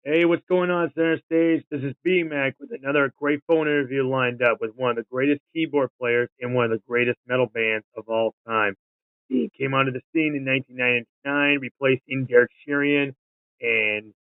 Hey, what's going on, Center Stage? This is B-Mac with another great phone interview lined up with one of the greatest keyboard players in one of the greatest metal bands of all time. He came onto the scene in 1999, replacing Derek Sheeran. And,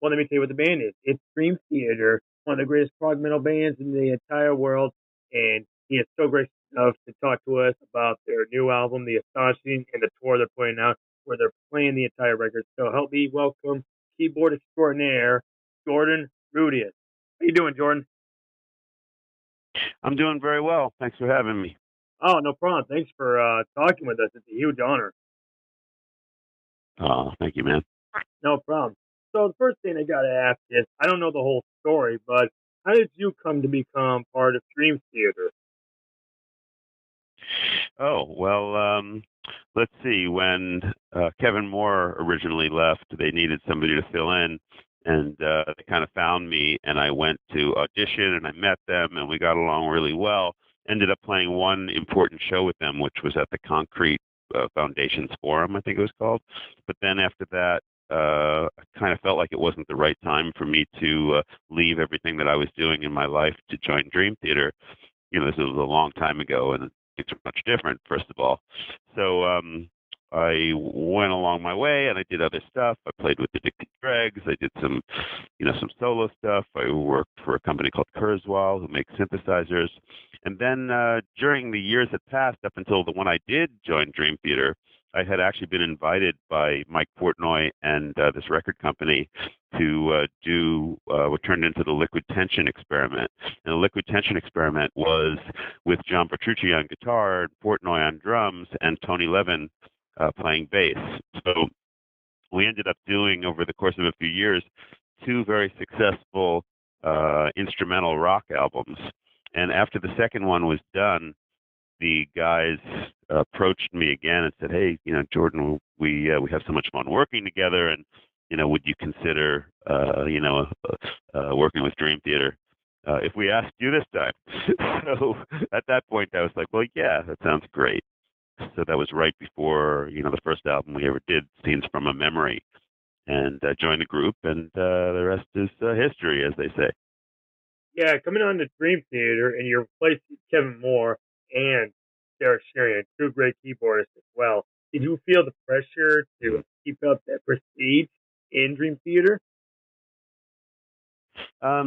well, let me tell you what the band is. It's Dream Theater, one of the greatest prog metal bands in the entire world. And he is so gracious enough to talk to us about their new album, The Astonishing, and the tour they're putting out, where they're playing the entire record. So help me welcome keyboard extraordinaire, Jordan Rudess. How you doing, Jordan? I'm doing very well. Thanks for having me. Oh, no problem. Thanks for talking with us. It's a huge honor. Thank you, man. No problem. So the first thing I got to ask is, I don't know the whole story, but how did you come to become part of Dream Theater? Oh, well, let's see. When Kevin Moore originally left, they needed somebody to fill in, and they kind of found me, and I went to audition, and I met them, and we got along really well. Ended up playing one important show with them, which was at the Concrete Foundations Forum, I think it was called. But then after that, I kind of felt like it wasn't the right time for me to leave everything that I was doing in my life to join Dream Theater. This was a long time ago, and things are much different, first of all. So I went along my way, and I did other stuff. I played with the Dixie Dregs. I did some solo stuff. I worked for a company called Kurzweil, who makes synthesizers. And then during the years that passed, up until the when I did join Dream Theater, I had actually been invited by Mike Portnoy and this record company to do what turned into the Liquid Tension experiment. And the Liquid Tension experiment was with John Petrucci on guitar, Portnoy on drums, and Tony Levin playing bass. So we ended up doing, over the course of a few years, two very successful instrumental rock albums. And after the second one was done, the guys approached me again and said, "Hey, Jordan, we have so much fun working together, and would you consider working with Dream Theater if we asked you this time?" So at that point, I was like, "Well, yeah, that sounds great." So that was right before the first album we ever did, Scenes from a Memory, and joined the group, and the rest is history, as they say. Yeah, coming on to Dream Theater, and you're replacing Kevin Moore and Derek Sheeran, two great keyboardists as well. Did you feel the pressure to keep up that prestige in Dream Theater? I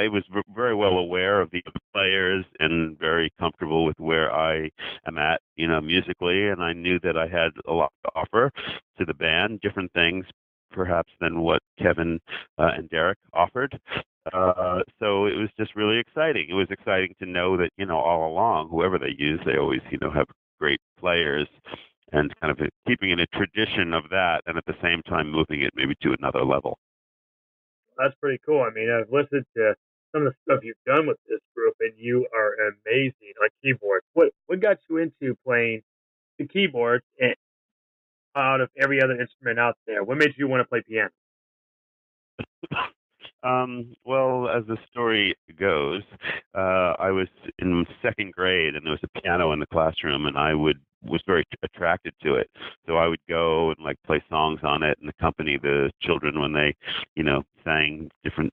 was very well aware of the other players and very comfortable with where I am at, musically, and I knew that I had a lot to offer to the band, different things perhaps than what Kevin and Derek offered. So it was just really exciting. It was exciting to know that, all along, whoever they use, they always, have great players, and kind of keeping in a tradition of that, and at the same time moving it maybe to another level. That's pretty cool. I mean, I've listened to some of the stuff you've done with this group, and you are amazing on keyboards. What got you into playing the keyboards out of every other instrument out there? What made you want to play piano? Well, as the story goes, I was in second grade, and there was a piano in the classroom, and I was very attracted to it. So I would go and like play songs on it and accompany the children when they, sang different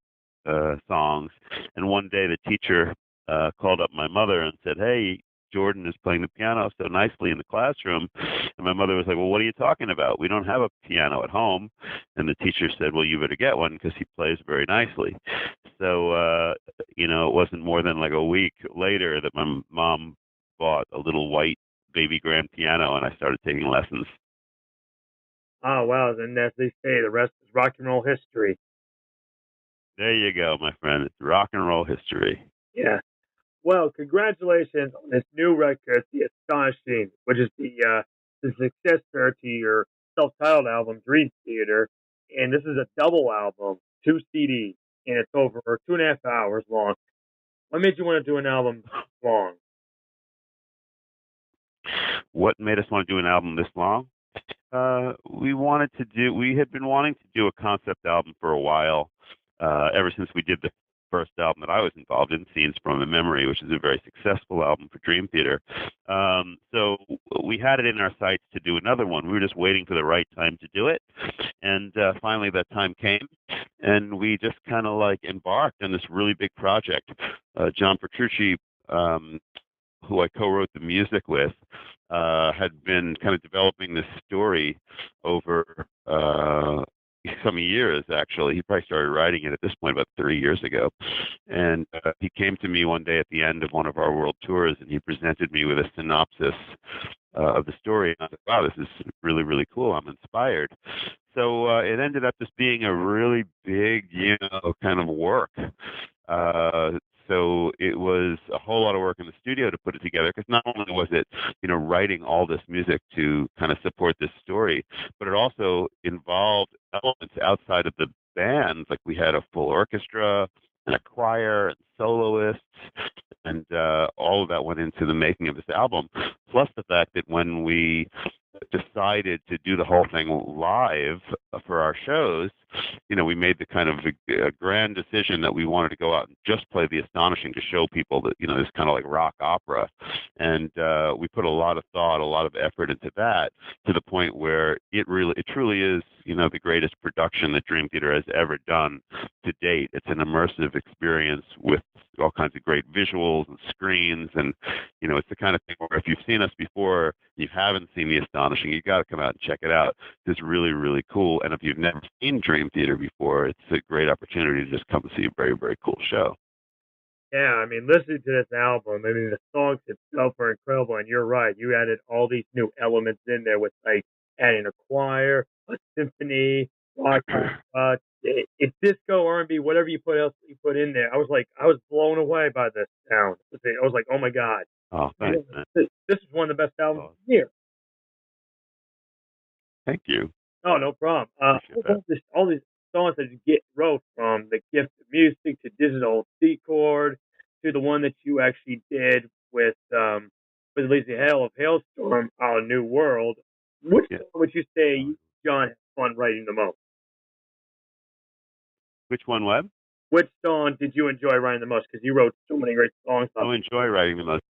songs. And one day the teacher called up my mother and said, "Hey, Jordan is playing the piano so nicely in the classroom." And my mother was like, "Well, what are you talking about? We don't have a piano at home." And the teacher said, "Well, you better get one because he plays very nicely." So, it wasn't more than like a week later that my mom bought a little white baby grand piano, and I started taking lessons. Oh, wow. Then, as they say, the rest is rock and roll history. There you go, my friend. It's rock and roll history. Yeah. Well, congratulations on this new record, The Astonishing, which is the successor to your self-titled album, Dream Theater. And this is a double album, two CDs, and it's over 2.5 hours long. What made you want to do an album long? What made us want to do an album this long? We had been wanting to do a concept album for a while, ever since we did the first album that I was involved in, Scenes from a Memory, which is a very successful album for Dream Theater. So we had it in our sights to do another one. We were just waiting for the right time to do it. And finally that time came, and we just kind of like embarked on this really big project. John Petrucci, who I co-wrote the music with, had been kind of developing this story over some years, actually. He probably started writing it at this point about 30 years ago. And he came to me one day at the end of one of our world tours, and he presented me with a synopsis of the story. And I thought, wow, this is really, really cool. I'm inspired. So it ended up just being a really big, kind of work. So it was a whole lot of work in the studio to put it together, because not only was it, writing all this music to kind of support this story, but it also involved elements outside of the band. Like we had a full orchestra and a choir and soloists, and all of that went into the making of this album. Plus the fact that when we decided to do the whole thing live for our shows, we made the kind of a grand decision that we wanted to go out and just play The Astonishing to show people that, this kind of like rock opera. And we put a lot of thought, a lot of effort into that, to the point where it truly is, the greatest production that Dream Theater has ever done to date. It's an immersive experience with all kinds of great visuals and screens. And, it's the kind of thing where if you've seen us before, you haven't seen The Astonishing, you got to come out and check it out. It's really, really cool. And if you've never seen Dream Theater before, it's a great opportunity to just come and see a very, very cool show. Yeah, I mean, listening to this album, I mean, the songs itself are incredible, and you're right. You added all these new elements in there with, like, adding a choir, a symphony, rock, it's disco, R&B, whatever you put in there. I was blown away by this sound. I was like, oh my God. Oh, thanks, man. This is one of the best albums of the year. Thank you. Oh, no problem. All these songs that you wrote, from The Gift of Music to Digital C Chord to the one that you actually did with Lazy Hale of Hailstorm, Our New World. Which song would you say John had fun writing the most? Which one, Webb? Which song did you enjoy writing the most? Because you wrote so many great songs. I enjoy writing the most.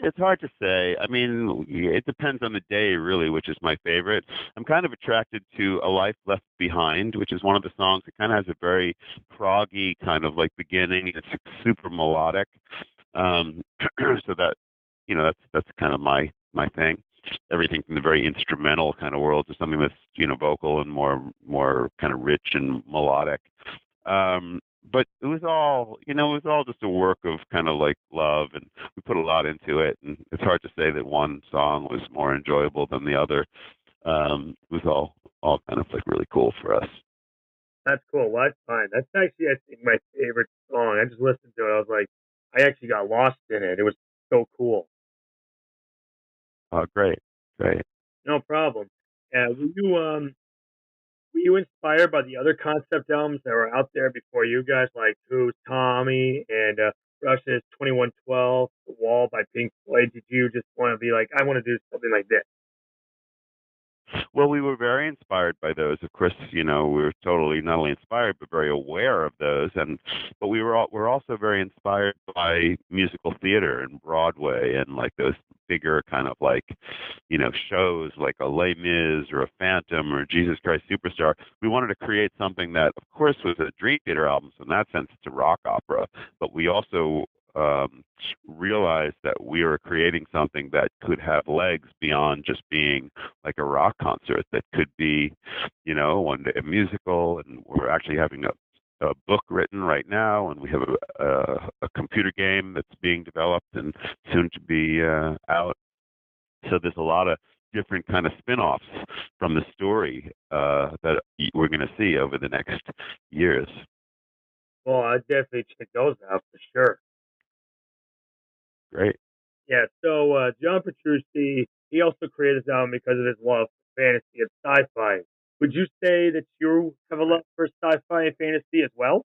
It's hard to say. I mean, it depends on the day, really, which is my favorite. I'm kind of attracted to A Life Left Behind, which is one of the songs that kind of has a very proggy kind of like beginning. It's super melodic. So that, that's kind of my thing. Everything from the very instrumental kind of world to something that's, vocal and more kind of rich and melodic. But it was all just a work of kind of like love, and we put a lot into it, and it's hard to say that one song was more enjoyable than the other. It was all kind of like really cool for us. That's cool. Well, that's fine. That's actually, I think, my favorite song. I just listened to it. I was like, I actually got lost in it. It was so cool. Oh, great. No problem. Were you inspired by the other concept albums that were out there before you guys, like Who's Tommy and Rush's 2112, The Wall by Pink Floyd? Did you just want to be like, I want to do something like this? Well, we were very inspired by those. Of course, we were totally not only inspired but very aware of those, but we're also very inspired by musical theater and Broadway and like those bigger kind of like, shows like a Les Mis or a Phantom or Jesus Christ Superstar. We wanted to create something that, of course, was a Dream Theater album. So in that sense, it's a rock opera. But we also realized that we were creating something that could have legs beyond just being like a rock concert, that could be, one day a musical. And we're actually having a book written right now, and we have a computer game that's being developed and soon to be out. So there's a lot of different kind of spin-offs from the story that we're going to see over the next years. Well, I'd definitely check those out for sure. Great. Yeah, so John Petrucci, he also created this album because of his love for fantasy and sci-fi. Would you say that you have a love for sci-fi and fantasy as well?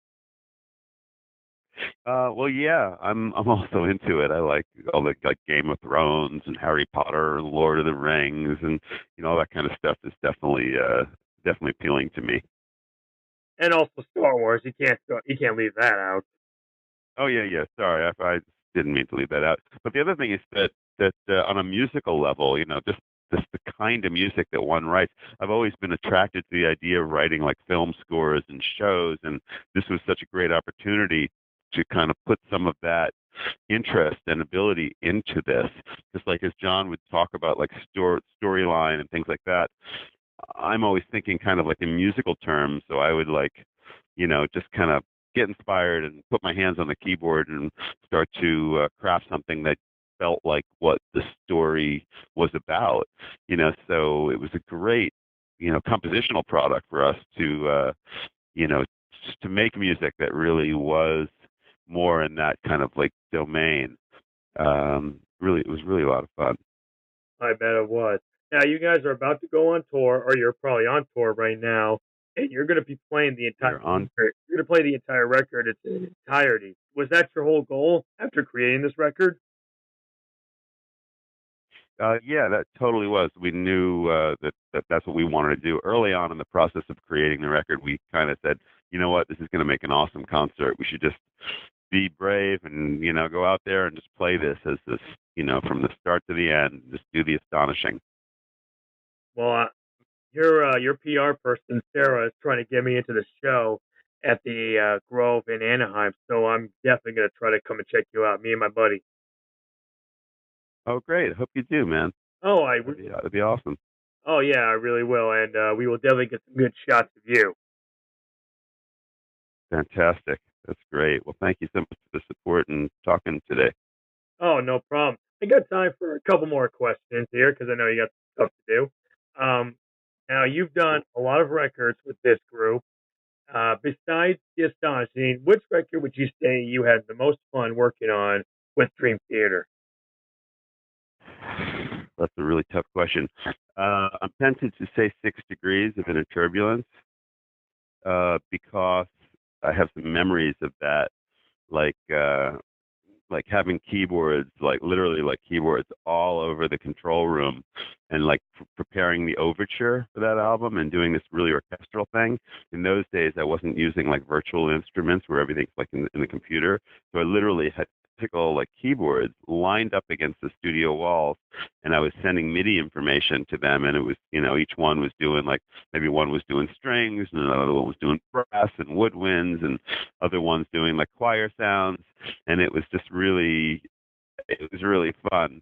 Well, yeah, I'm also into it. I like all the like Game of Thrones and Harry Potter and Lord of the Rings, and all that kind of stuff is definitely appealing to me. And also Star Wars. You can't leave that out. Oh yeah, yeah. Sorry, I didn't mean to leave that out. But the other thing is that on a musical level, just the kind of music that one writes. I've always been attracted to the idea of writing like film scores and shows, and this was such a great opportunity to kind of put some of that interest and ability into this. Just like as John would talk about like storyline and things like that, I'm always thinking kind of like in musical terms. So I would like, just kind of get inspired and put my hands on the keyboard and start to craft something that felt like what the story was about. So it was a great, compositional product for us you know, to make music that really was more in that kind of like domain. Really, it was really a lot of fun. I bet it was. Now you guys are about to go on tour, or you're probably on tour right now, and you're going to be playing the entire We're on. record. You're going to play the entire record in its entirety. Was that your whole goal after creating this record? Yeah, that totally was. We knew that's what we wanted to do early on in the process of creating the record. We kind of said, you know what, this is going to make an awesome concert. We should just be brave and go out there and just play this as this, from the start to the end. Just do the astonishing. Well, your PR person Sarah is trying to get me into the show at the Grove in Anaheim, so I'm definitely going to try to come and check you out. Me and my buddy. Oh, great! I hope you do, man. Oh, I That'd be awesome. oh yeah, I really will, and we will definitely get some good shots of you. Fantastic. That's great. Well, thank you so much for the support and talking today. Oh, no problem. I got time for a couple more questions here because I know you got stuff to do. Now you've done Cool. a lot of records with this group. Besides the Astonishing, which record would you say you had the most fun working on with Dream Theater? That's a really tough question. I'm tempted to say 6 degrees of inner turbulence because I have some memories of that, like like having keyboards, like literally like keyboards all over the control room, and like preparing the overture for that album and doing this really orchestral thing. In those days, I wasn't using like virtual instruments where everything's like in the computer, so I literally had physical like keyboards lined up against the studio walls, and I was sending MIDI information to them, and it was each one was doing like maybe one was doing strings and another one was doing brass and woodwinds and other ones doing like choir sounds, and it was really fun.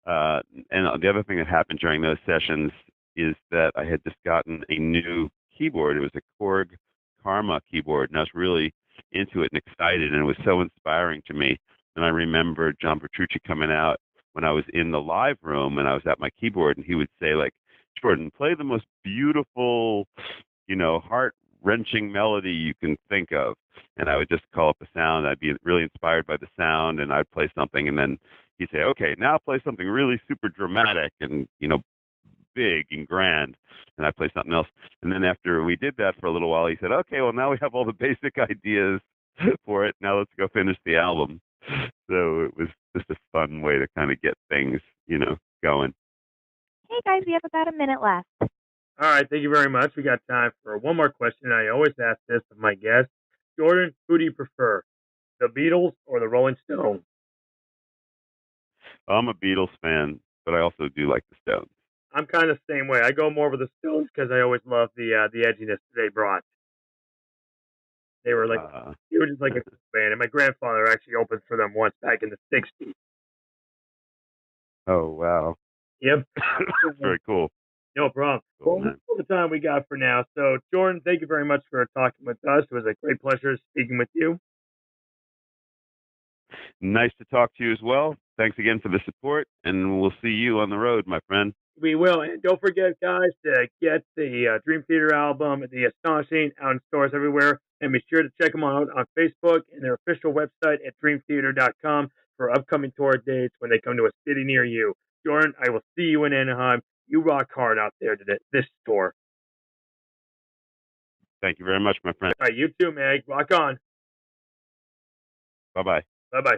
And the other thing that happened during those sessions is that I had just gotten a new keyboard. It was a Korg Karma keyboard, and I was really into it and excited, and it was so inspiring to me. And I remember John Petrucci coming out when I was in the live room and I was at my keyboard, and he would say, like, Jordan, play the most beautiful, heart wrenching melody you can think of. And I would just call up a sound. I'd be really inspired by the sound, and I'd play something, and then he'd say, "Okay, now play something really super dramatic and big and grand." And I'd play something else. And then after we did that for a little while, he said, "Okay, well now we have all the basic ideas for it. Now let's go finish the album." So it was just a fun way to kind of get things, going. Hey guys, we have about a minute left. All right, thank you very much. We got time for one more question. I always ask this of my guests. Jordan, who do you prefer, the Beatles or the Rolling Stones? I'm a Beatles fan, but I also do like the Stones. I'm kind of the same way. I go more with the Stones because I always loved the edginess they brought. They were like Uh, they were just like a cool band, and my grandfather actually opened for them once back in the '60s. oh wow, Yep. very cool. No problem. Cool, Well, that's man. all the time we got for now. So, Jordan, thank you very much for talking with us. It was a great pleasure speaking with you. Nice to talk to you as well. Thanks again for the support, and we'll see you on the road, my friend. We will. And don't forget, guys, to get the Dream Theater album, The Astonishing, out in stores everywhere. And be sure to check them out on Facebook and their official website at dreamtheater.com for upcoming tour dates when they come to a city near you. Jordan, I will see you in Anaheim. You rock hard out there today, this tour. Thank you very much, my friend. All right, you too, Meg. Rock on. Bye bye. Bye bye.